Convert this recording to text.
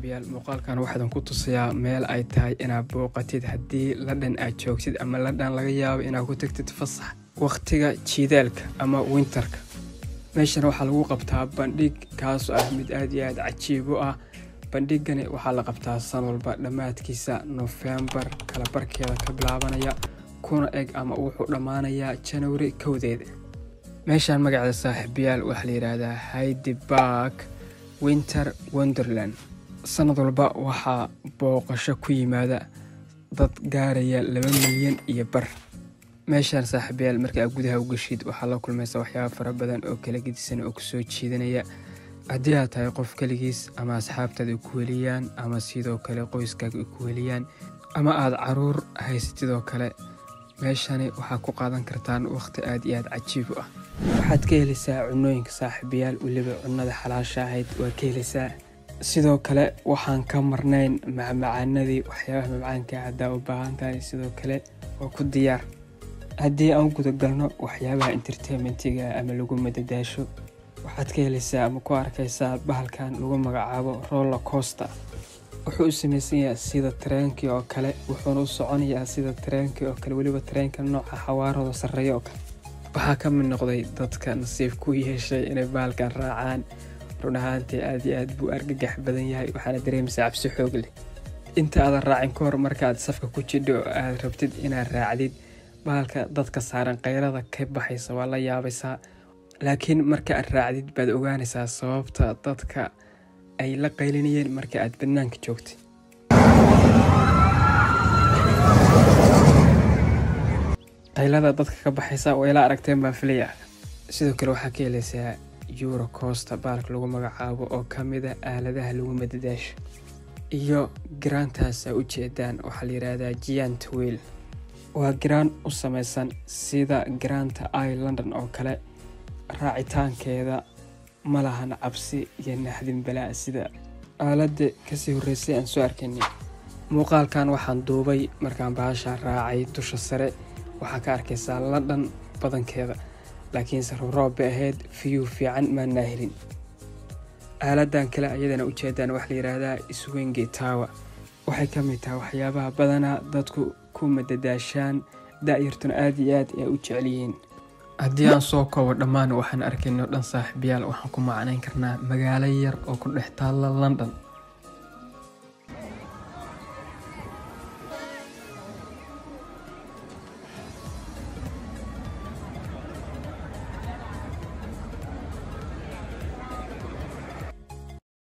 saaxiibayaal muuqaalkan waxaan ku tusayaa meel ay tahay inaad booqatid haddii London aad joogtid ama London laga yaabo inaad ku tagtid fasax waqtiga jiilaalka ama winterka. meeshan waxaa lagu qabtaa bandhig kaas oo ah mid aad iyo aad cajiib u ah. bandhigani waxaa la qabtaa san walba dhamaadkiisa November kala barkeeda ka bilaabanaya kuna eg ama wuxuu dhamaanayaa January 1. meeshan magaceeda saaxiibayaal waxa la yiraahdaa Hyde Park Winter Wonderland. sanad walba waxaa booqasho ku yimaada dad gaaraya 2 milyan iyo bar. meeshan saaxiibayaal marka aad gudaha u gashid waxaa la kulmaysaa waxyaabo fara badan oo kala gedisan oo ku soo jiidanaya. haddii aad tahay qof kaligiis ama asxaabtaada ku weliyaan ama sidoo kale qoyskaaga ku weliyaan ama aad caruur haysatidoo kale, meeshani waxaa ku qaadan kartaan waqti aad iyo aad cajiib u ah. waxaad ka helaysaa cunooyinka saaxiibayaal waliba cunada xalaasha ahayd waa ka helaysaa. sidoo kale waxaan ka marnayn macmacaanadii waxyaabaha macmacaanka haddaa u baahan tahay sidoo kale waa ku diyaar. haddii aan guda galno waxyaabaha entertainmentiga ama lagu madadaasho, waxaad ka helaysaa ama ku arkaysaa bahalkan lagu magacaabo roller coaster. wuxuu u samaysan yahay sida tareenkii oo kale, wuxuuna u soconayaa sida tareenkii oo kale, waliba tareenka nooca xawaarada sareeya oo kale. waxaa ka mid noqday dadka nasiib ku yeeshay inay bahalkan raacaan. run ahaantii aad iyo aad buu argagax badan yahay, waxaana dareemaysaa cabsi xoog leh. inta aadan raacin ka hor markaad safka ku jidho aad rabtid inaad raacdid bahalka dadka saaran qayrada ka baxaysa waa la yaabaysaa, laakiin marka aad raacdid baad ogaanaysaa sababta dadka ay la qaylinayeen marka aad banaanka joogtay. qaylada dadka ka baxaysa way la aragteen baan filayaa. sidoo kale waxaa ka helaysaa Euro Coaster bahalka lagu magacaabo oo ka mid ah aaladaha lagu madadaasho. iyo garaantaas u jeedaan waxaa la yiraahdaa Giant Wheel. waa garaan u samaysan sida garaanta London oo kale. raacitaankeeda ma lahan cabsi iyo naxdin balaa sida aaladda kasii horeysay aan soo arkaynay. muuqaalkan waxaan duubay markaan bahasha raacay dusha sare. waxaa ka arkaysaa London badankeeda, laakiin roob bay ahayd, view fiican ma helin. aaladan kale ayadana u jeedaan waxa la yiraahdaa Swing Tower. waxay ka mid tahay waxyaabaha badanaa dadku ku madadaashaan, daayirtuna aad iyo aad ay u jecel yihiin. haddii aan soo koobo dhammaan waxaan arkaynay dhan saaxiibayaal waxaan ku macnayn karnaa magaalo yar oo ku dhex taalla London.